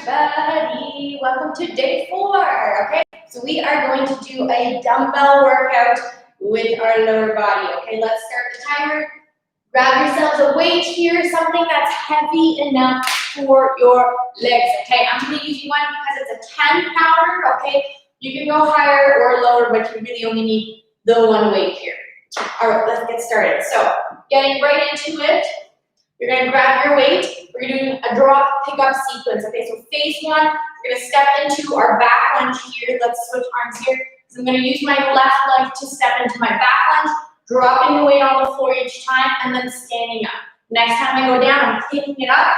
everybody. Welcome to day 4, okay? So we are going to do a dumbbell workout with our lower body, okay? Let's start the timer. Grab yourselves a weight here, something that's heavy enough for your legs, okay? I'm gonna use one because it's a 10 pounder, okay? You can go higher or lower, but you really only need the one weight here. All right, let's get started. So, getting right into it, you're gonna grab your weight. We're doing a drop pickup sequence, okay? So phase 1, we're gonna step into our back lunge here. Let's switch arms here. So I'm gonna use my left leg to step into my back lunge, dropping the weight on the floor each time, and then standing up. Next time I go down, I'm picking it up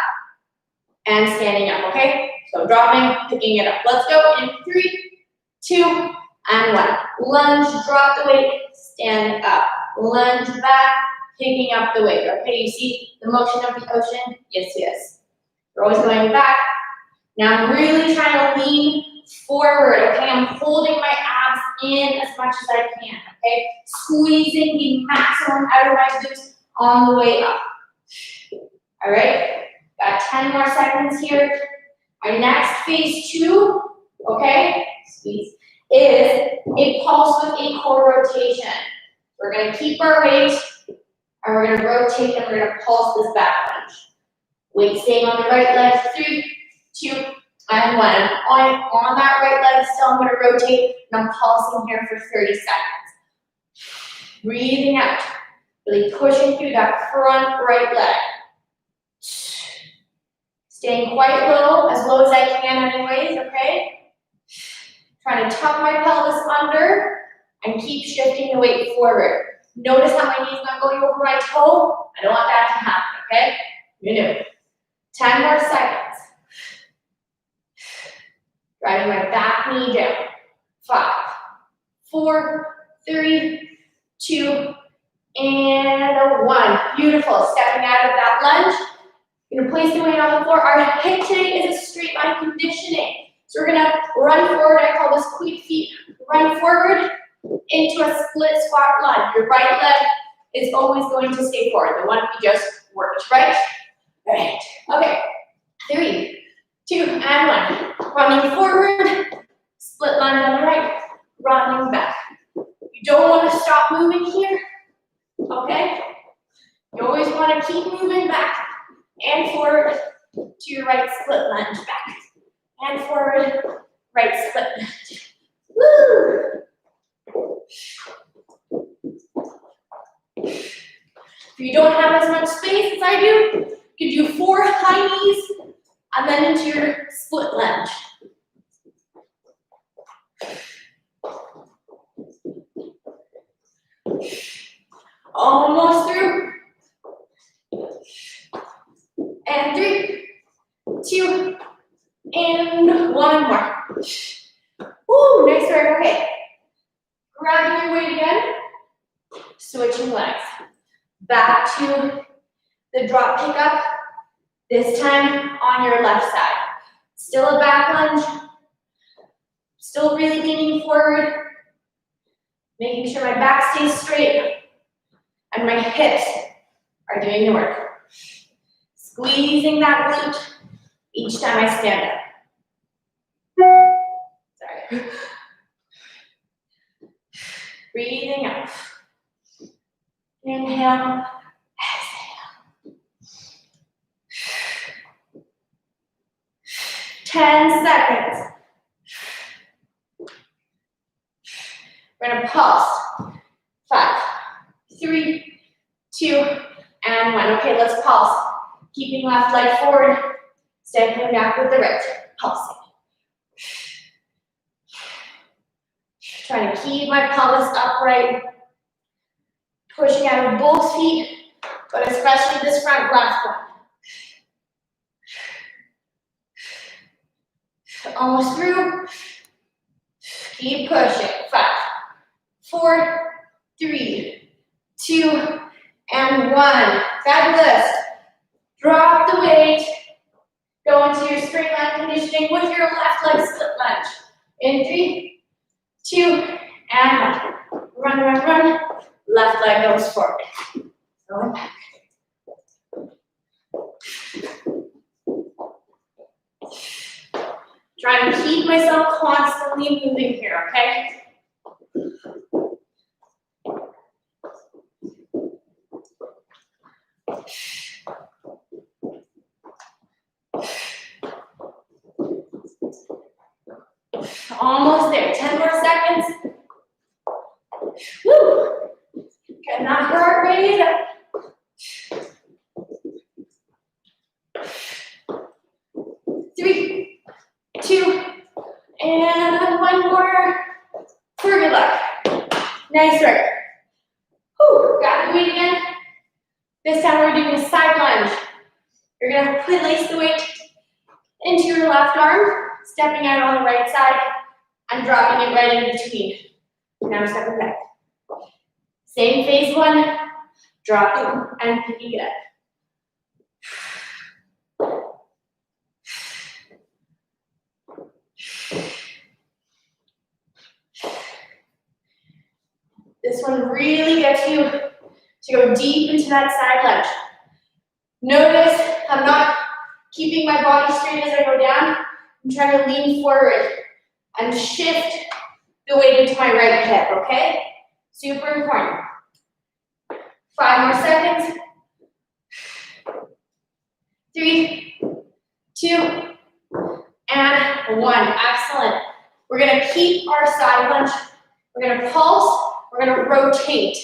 and standing up, okay? So dropping, picking it up. Let's go in 3, 2, and 1. Lunge, drop the weight, stand up. Lunge back, picking up the weight, okay? You see the motion of the ocean? Yes, yes. We're always going back. Now I'm really trying to lean forward, okay? I'm holding my abs in as much as I can, okay? Squeezing the maximum out of my glutes on the way up. All right, got 10 more seconds here. Our next phase 2, okay, squeeze, is a pulse with a core rotation. We're gonna keep our weight, and we're gonna rotate, and we're gonna pulse this back lunge. Weight staying on the right leg, 3, 2, and 1. On that right leg, still I'm gonna rotate, and I'm pulsing here for 30 seconds. Breathing out, really pushing through that front right leg. Staying quite low as I can anyways, okay? Trying to tuck my pelvis under and keep shifting the weight forward. Notice how my knee's not going over my toe. I don't want that to happen, okay? You know. 10 more seconds. Driving my back knee down. 5, 4, 3, 2, and 1. Beautiful. Stepping out of that lunge. You're gonna place the weight on the floor. Our hip today is a straight line conditioning. So we're gonna run forward. I call this quick feet. Run forward into a split squat lunge. Your right leg is always going to stay forward. The one we just worked, right? Right. Okay. 3, 2, and 1. Running forward. Split lunge on the right. Running back. You don't want to stop moving here. Okay? You always want to keep moving back and forward to your right split lunge back. And forward, right split lunge. Woo! If you don't have as much space as I do, you can do 4 high knees and then into your split lunge. Almost through. And 3, 2, and 1 more. Woo, nice work, okay. Grabbing your weight again, switching legs. Back to the drop pickup, this time on your left side. Still a back lunge, still really leaning forward, making sure my back stays straight and my hips are doing the work. Squeezing that glute each time I stand up. Sorry. Breathing out. Inhale, exhale. 10 seconds. We're gonna pulse. 5, 3, 2, and 1. Okay, let's pulse. Keeping left leg forward. Standing back with the right. Pulsing. Trying to keep my pelvis upright. Pushing out of both feet, but especially this front left one. Almost through. Keep pushing. 5, 4, 3, 2, and 1. Fabulous. Drop the weight. Go into your straight line conditioning with your left leg split lunge. In 3, 2, and 1. Run, run, run. Left leg goes forward. Going back. Trying to keep myself constantly moving here, okay? Almost there, 10 more seconds. Woo! Getting that heart rate up. 3, 2, and 1 more for good luck. Nice work. Whew, grab the weight again. This time we're doing a side lunge. You're gonna place the weight into your left arm, stepping out on the right side, and dropping it right in between. Now stepping back. Same phase 1, dropping and picking it up. This one really gets you to go deep into that side lunge. Notice I'm not keeping my body straight as I go down. I'm trying to lean forward and shift the weight into my right hip, okay? Super important. 5 more seconds. 3, 2, and 1. Excellent. We're gonna keep our side lunge. We're gonna pulse. We're gonna rotate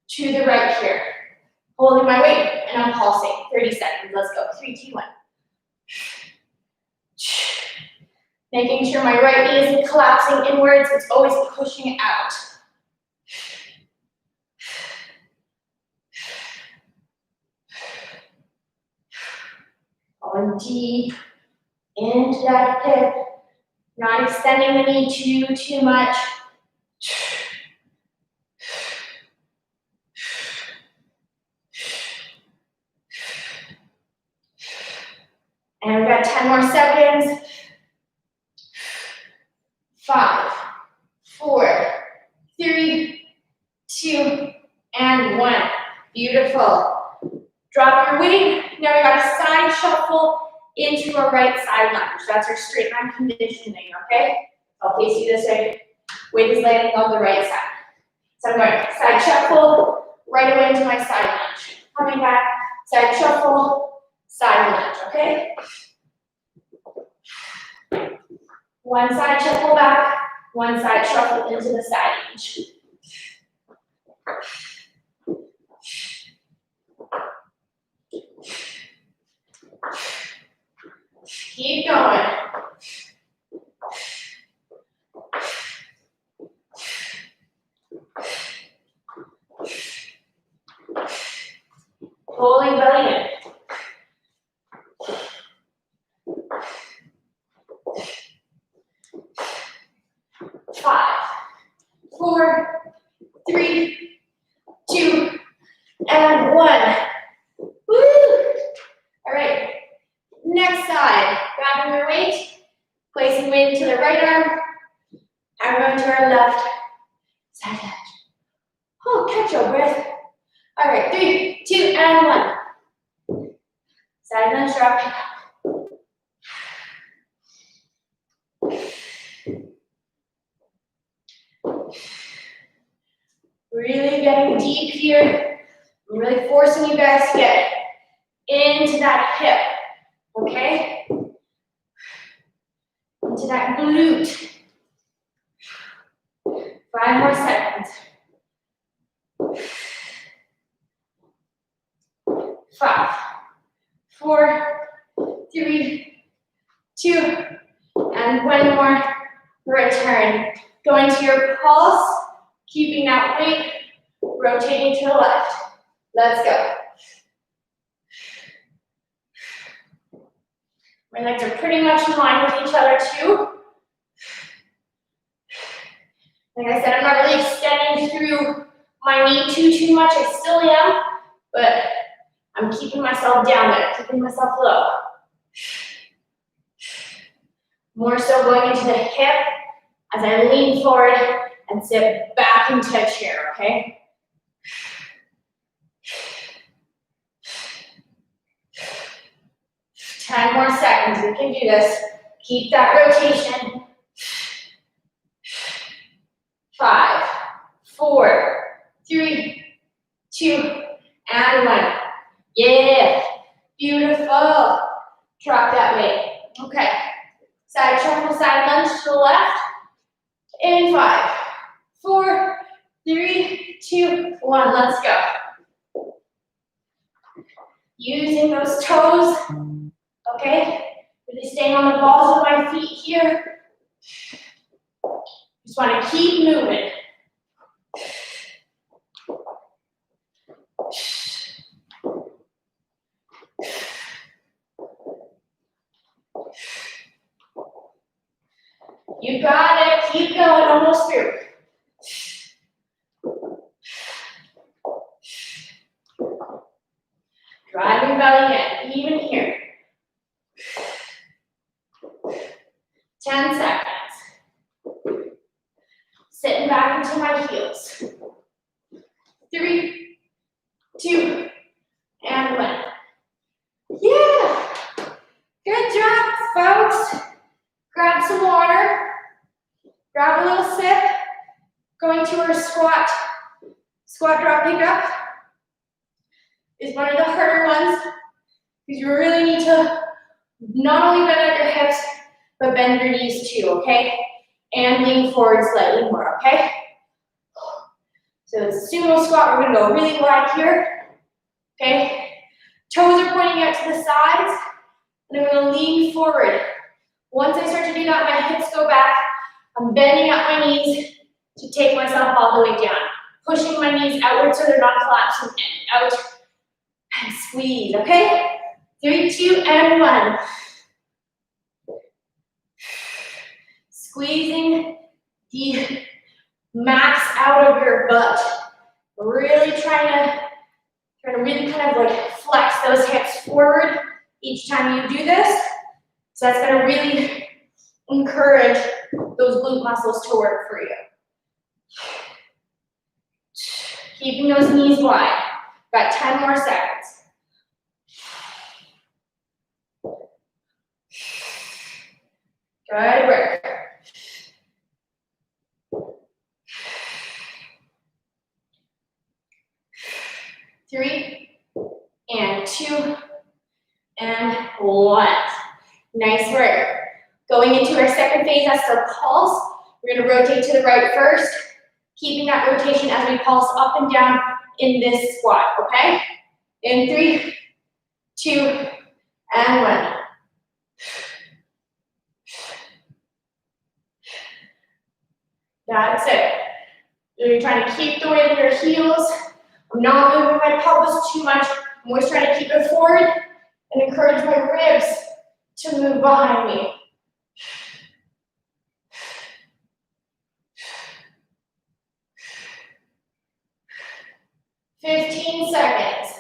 to the right here. Holding my weight, and I'm pulsing. 30 seconds, let's go. 3, 2, 1. Making sure my right knee isn't collapsing inwards, it's always pushing out. Going deep into that hip, not extending the knee too much. And we've got 10 more seconds. 5, 4, 3, 2, and 1. Beautiful. Drop your weight. Now we got a side shuffle into a right side lunge. That's our straight line conditioning, okay? I'll face you this way. Weight is landing on the right side. So I'm going side shuffle, right away into my side lunge. Coming back, side shuffle, side lunge, okay? One side shuffle back, one side shuffle into the side lunge. Keep going. Pulling belly in. 5, 4, 3, 2, and 1. Woo! All right. Next side. Grabbing your weight, placing weight into the right arm, and going to our left side lunge. Oh, catch your breath. All right, 3, 2, and 1. Side lunge, drop. Really getting deep here. I'm really forcing you guys to get into that hip, okay? Into that glute. 5 more seconds. 5, 4, 3, 2, and 1 more. Return. Going to your pulse, keeping that weight, rotating to the left. Let's go. My legs are pretty much in line with each other too. Like I said, I'm not really extending through my knee too much. I still am, but I'm keeping myself down there, keeping myself low. More so going into the hip as I lean forward and sit back into a chair, okay? Ten more seconds. seconds. We can do this. Keep that rotation. 5, 4, 3, 2, and 1. Yeah, beautiful. Drop that weight. Okay, side shuffle, side lunge to the left. In 5, 4, 3, 2, 1. Let's go. Using those toes, okay? Really staying on the balls of my feet here. Just want to keep moving. You got it. Keep going. Almost through. Drive your belly in. Even here. 10 seconds. Sitting back into my heels. 3, 2, and 1. Yeah. Good job, folks. Grab some water. Grab a little sip. Going to our squat. Squat drop pickup is one of the harder ones because you really need to not only bend out your hips, but bend your knees too, okay? And lean forward slightly more, okay? So it's a sumo squat. We're gonna go really wide here, okay? Toes are pointing out to the sides, and I'm gonna lean forward. Once I start to do that, my hips go back. I'm bending up my knees to take myself all the way down. Pushing my knees outward so they're not collapsing in. Out and squeeze, okay? 3, 2, and 1. Squeezing the max out of your butt. Really trying to really kind of like flex those hips forward each time you do this. So that's gonna really encourage those glute muscles to work for you. Keeping those knees wide. Got 10 more seconds. Good work. 3, and 2, and 1. Nice work. Going into our second phase, that's the pulse. We're gonna rotate to the right first, keeping that rotation as we pulse up and down in this squat, okay? In 3, 2, and 1. That's it. You're trying to keep the weight in your heels. I'm not moving my pelvis too much. I'm always trying to keep it forward and encourage my ribs to move behind me. 15 seconds.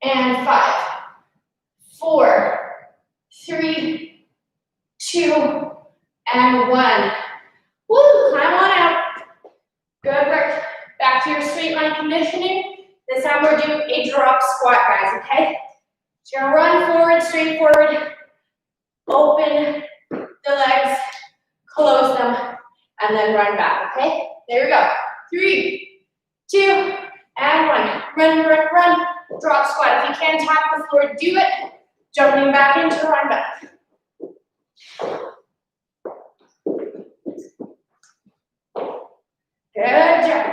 And 5, 4, 3, 2, and 1. Woo, climb on out. Good work. Back to your straight line conditioning. This time we're doing a drop squat, guys, okay? So you're gonna run forward, straight forward, open the legs, close them, and then run back, okay? There we go. 3, 2, and 1. Run, run, run. Drop squat. If you can tap the floor, do it. Jumping back into run back. Good job.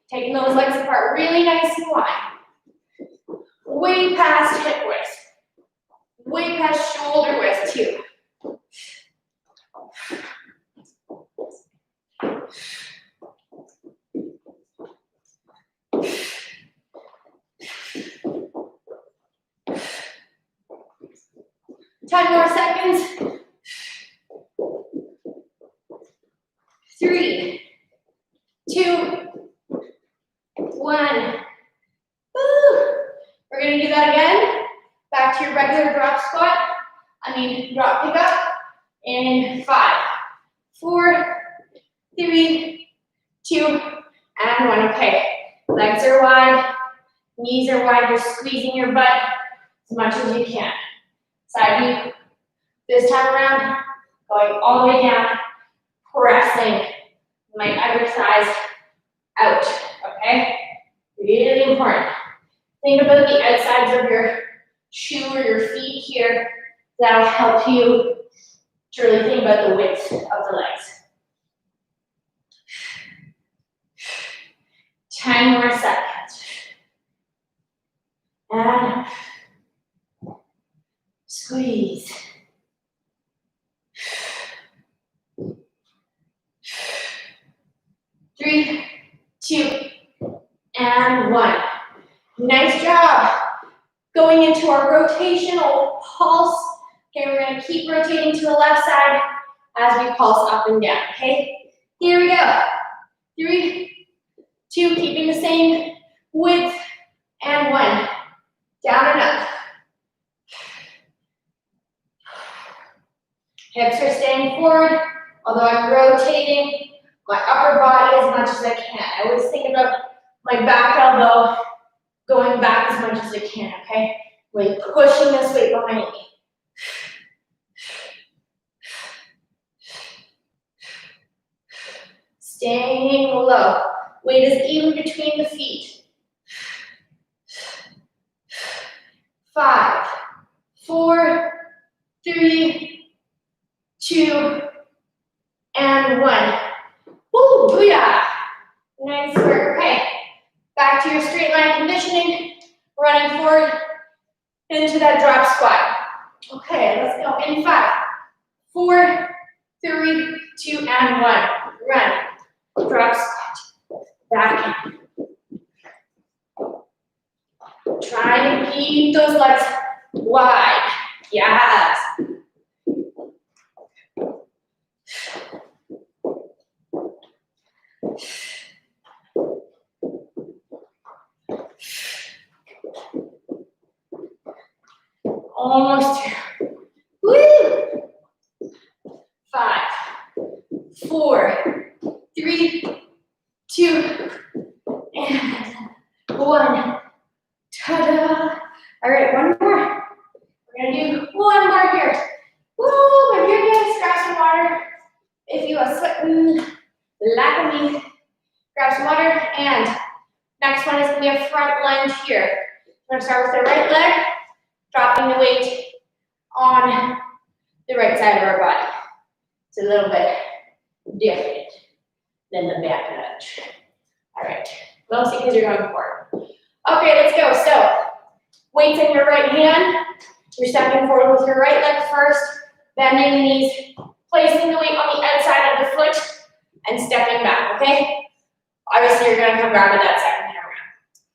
Taking those legs apart really nice and wide. Way past hip width. Way past shoulder width too. Ten more seconds. 3, 2, 1. Woo. We're gonna do that again. Back to your regular drop squat. Drop pickup. In 5, 4, 3, 2, and 1. Okay. Legs are wide, knees are wide, you're squeezing your butt as much as you can. Side view. This time around, going all the way down, pressing my other thighs out, okay? Really important. Think about the outsides of your shoe or your feet here. That'll help you to really think about the width of the legs. 10 more seconds. And squeeze. 3, 2, and 1. Nice job. Going into our rotational pulse. Okay, we're going to keep rotating to the left side as we pulse up and down, okay? Here we go. 3, 2, keeping the same width, and 1. Down and up. Hips are staying forward, although I'm rotating my upper body as much as I can. I always think about my back elbow going back as much as I can, okay? Really pushing this weight behind me. Staying low. Weight is even between the feet. 5, 4, 3, 2, and 1. Woo, booyah! Nice work. Okay, back to your straight line conditioning. Running forward into that drop squat. Okay, let's go. In 5, 4, 3, 2, and 1. Run. Drop squat. Back in. Try to keep those legs wide. Yes. Almost there. Woo! 5, 4, 3, 2, and 1. Ta-da! All right, one more. We're gonna do one more here. Woo! My goodness, grab some water. If you are sweating like me, grab some water. And next one is gonna be a front lunge here. We're gonna start with the right leg, dropping the weight on the right side of our body. It's a little bit different than the back lunge. All right, mostly because you're going forward. Okay, let's go. So, weights in your right hand. You're stepping forward with your right leg first, bending the knees, placing the weight on the outside of the foot, and stepping back, okay? Obviously, you're gonna come around to that second time around.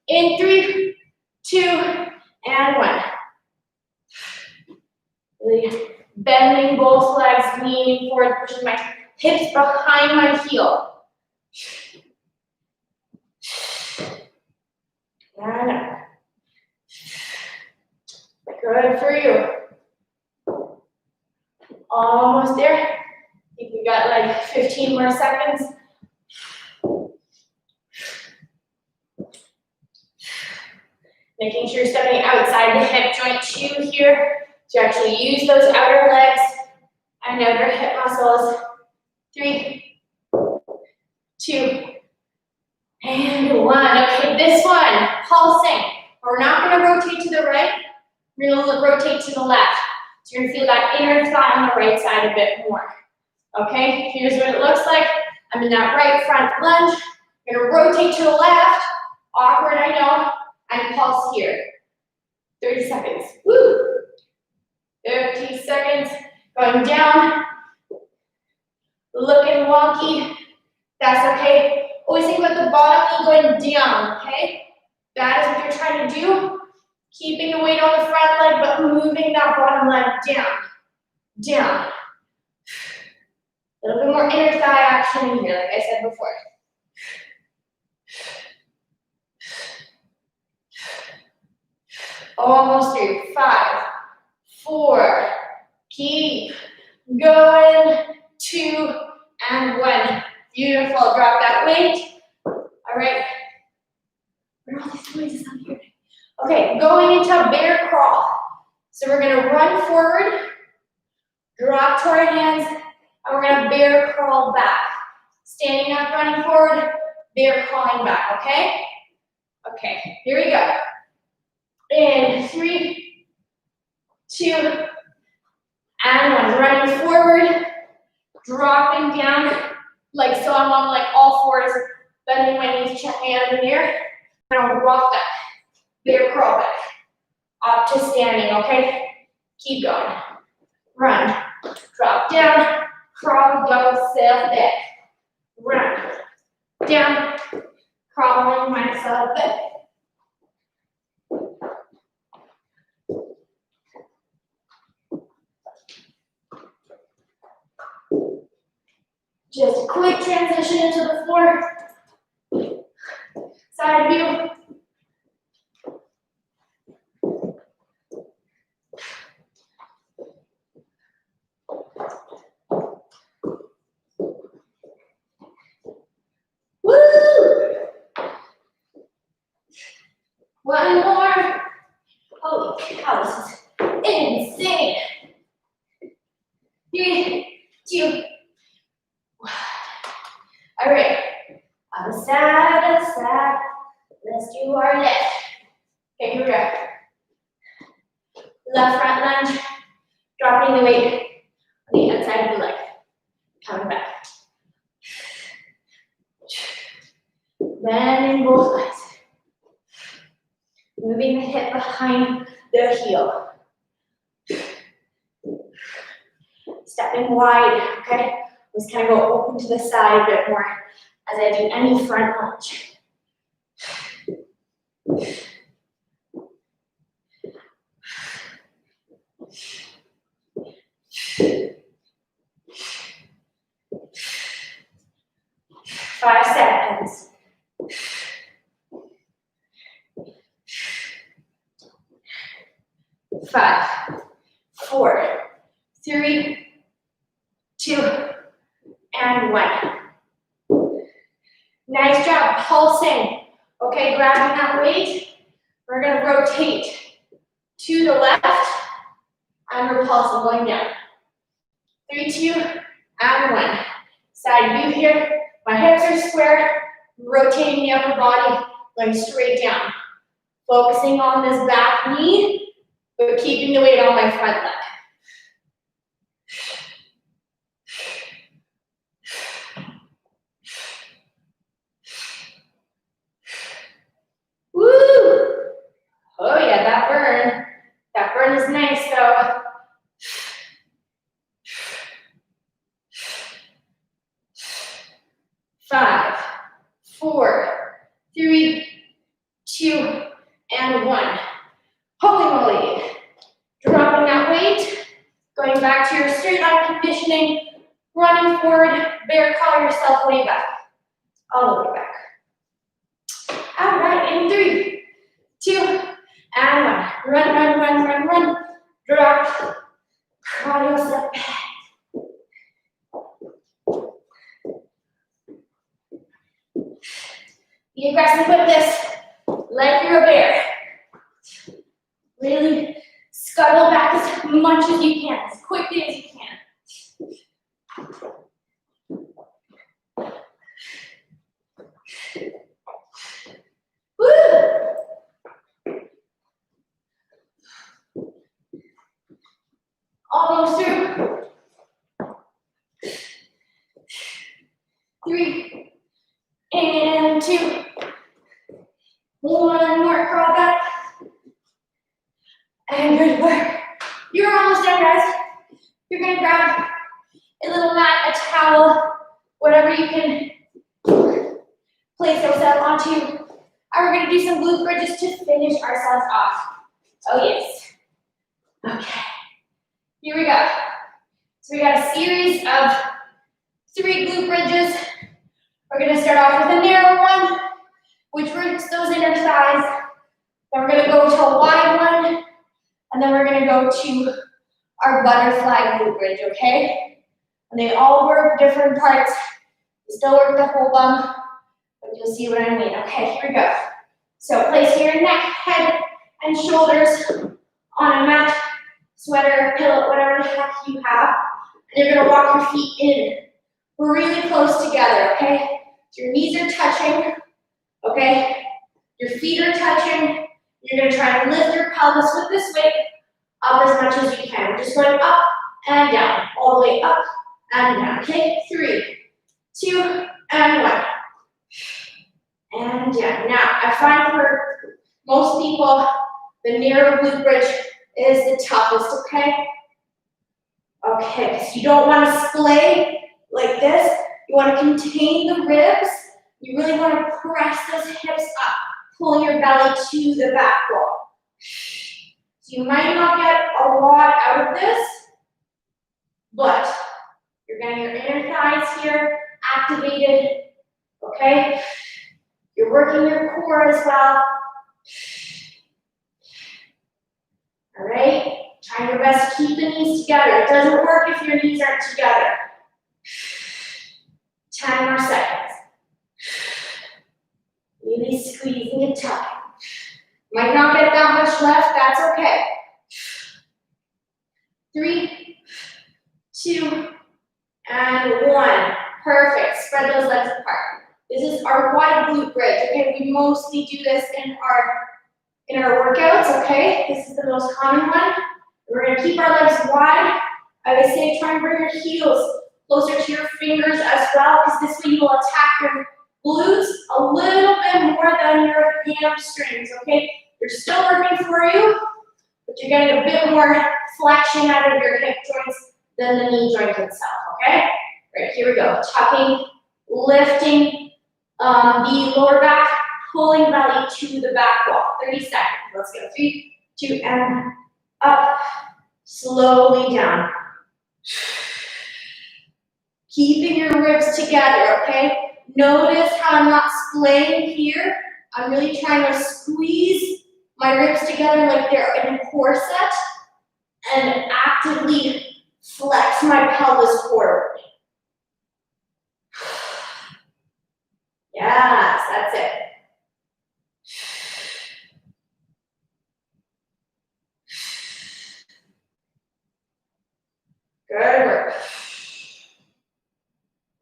In 3, 2, and 1. Really bending both legs, leaning forward, pushing my hips behind my heel. And up. Good for you. Almost there. I think we got like 15 more seconds. Making sure you're stepping outside the hip joint too here to actually use those outer legs and outer hip muscles. 3, 2, and 1. Okay, this one, pulsing. We're not going to rotate to the right. We're going to rotate to the left. So you're going to feel that inner thigh on the right side a bit more. Okay, here's what it looks like. I'm in that right front lunge. I'm going to rotate to the left. Awkward, I know. And pulse here. 30 seconds. Woo! 30 seconds. Going down. Looking wonky. That's okay. Always think about the bottom knee going down, okay? That is what you're trying to do. Keeping the weight on the front leg, but moving that bottom leg down. Down. A little bit more inner thigh action in here, like I said before. Almost through. 5, 4. Keep going. 2, and 1. Beautiful. Drop that weight. All right. Where are all these noises on here? Okay, going into bear crawl. So we're gonna run forward, drop to our hands, and we're gonna bear crawl back. Standing up, running forward, bear crawling back, okay? Okay, here we go. In 3, 2, and 1. Running forward, dropping down, like so I'm on like all fours, bending my knees, checking out of the mirror. And I'll rock back, bear crawl back, up to standing, okay? Keep going. Run, drop down, crawl, go, sail back. Run, down, crawling myself back. Just a quick transition into the floor. Side view. Woo! One more. Holy cow, this is insane. 3, 2, 1. All right. Other side. Let's do our left. Okay, here we go. Left front lunge, dropping the weight on the outside of the leg. Coming back. Bending both legs. Moving the hip behind the heel. Stepping wide, okay? Just kind of go open to the side a bit more as I do any front lunge. 5 seconds. 5, 4, 3, 2, and 1. Nice job, pulsing. Okay, grabbing that weight. We're gonna rotate to the left, and we're pulsing, going down. 3, 2, and 1. Side view here. My hips are square, rotating the upper body, going straight down. Focusing on this back knee, but keeping the weight on my front leg. Woo! Oh yeah, that burn. That burn is nice though. 5, 4, 3, 2, and 1. Holy moly. Dropping that weight, going back to your straight line conditioning, running forward, bear crawl yourself way back. All the way back. All right, in 3, 2, and 1. Run. Drop, crawl yourself back. Be aggressive with this, like you're a bear. Really scuttle back as much as you can, as quickly as you can. Woo! Almost through. 3, and 2. 1 more, crawl back. And good work. You're almost done, guys. You're gonna grab a little mat, a towel, whatever you can place yourself onto. And we're gonna do some glute bridges to finish ourselves off. Oh yes. Okay. Here we go. So we got a series of 3 glute bridges. We're gonna start off with a narrow one, which works those inner thighs. Then we're gonna go to a wide one, and then we're gonna go to our butterfly glute bridge, okay? And they all work different parts. You still work the whole bum, but you'll see what I mean. Okay, here we go. So place your neck, head, and shoulders on a mat, sweater, pillow, whatever the heck you have. And you're gonna walk your feet in really close together, okay? So your knees are touching, okay? Your feet are touching. You're gonna try and lift your pelvis with this weight up as much as you can. We're just going up and down, all the way up and down, okay? 3, 2, and 1. And down. Now, I find for most people, the narrow glute bridge is the toughest, okay? Okay, because you don't want to splay like this. You want to contain the ribs. You really want to press those hips up, pulling your belly to the back wall. So you might not get a lot out of this, but you're getting your inner thighs here activated, okay? You're working your core as well. All right? Trying your best to keep the knees together. It doesn't work if your knees aren't together. 10 more seconds. Really squeezing and tucking. Might not get that much left, that's okay. 3, 2, and 1. Perfect. Spread those legs apart. This is our wide glute bridge. Okay, we mostly do this in our workouts, okay? This is the most common one. We're gonna keep our legs wide. I would say try and bring your heels closer to your fingers as well, because this way you will attack your glutes a little bit more than your hamstrings, okay? They're still working for you, but you're getting a bit more flexion out of your hip joints than the knee joint itself, okay? Right, here we go. Tucking, lifting the lower back, pulling belly to the back wall. 30 seconds. Let's go. 3, 2, and up. Slowly down. Keeping your ribs together, okay? Notice how I'm not splaying here. I'm really trying to squeeze my ribs together like they're in a corset and actively flex my pelvis forward. Yes, that's it. Good work.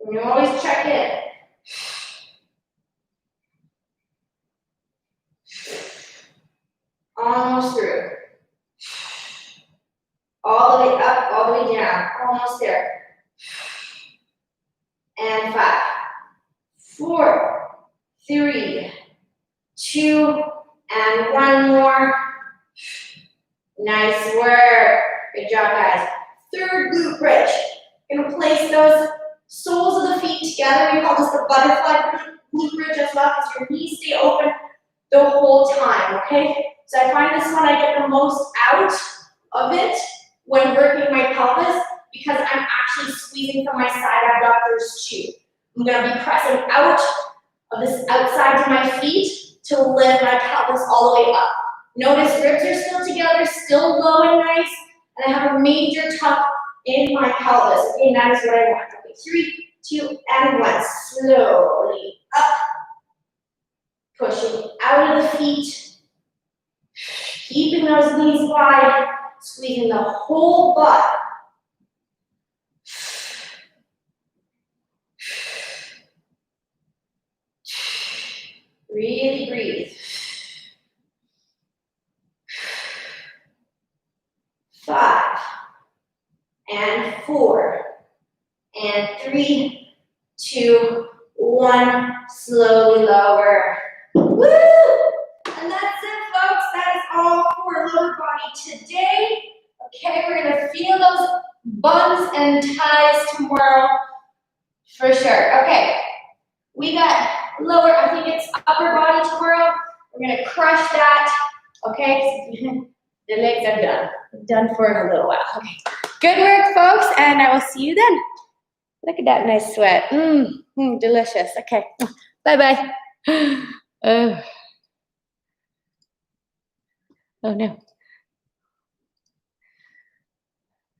And you always check in. Almost through. All the way up, all the way down. Almost there. And 5, 4, 3, 2, and 1 more. Nice work. Good job, guys. Third glute bridge. You're gonna place those soles of the feet together. We call this the butterfly glute bridge as well, because your knees stay open the whole time, okay? So I find this one I get the most out of it when working my pelvis, because I'm actually squeezing from my side abductors too. I'm gonna be pressing out of this outside to my feet to lift my pelvis all the way up. Notice ribs are still together, still low and nice, and I have a major tuck in my pelvis. Okay, and that is what I want. Okay, 3, 2, and 1. Slowly up. Pushing out of the feet. Keeping those knees wide. Squeezing the whole butt. Really breathe. 5, and 4, and 3, 2, 1. Slowly lower. Woo! And that's it, folks. That is all for lower body today. Okay, we're gonna feel those buns and ties tomorrow for sure. Okay, we got lower, I think it's upper body tomorrow. We're gonna crush that. Okay, the legs are done. Done for a little while. Okay, good work, folks, and I will see you then. Look at that nice sweat. Delicious. Okay, bye-bye. Oh no.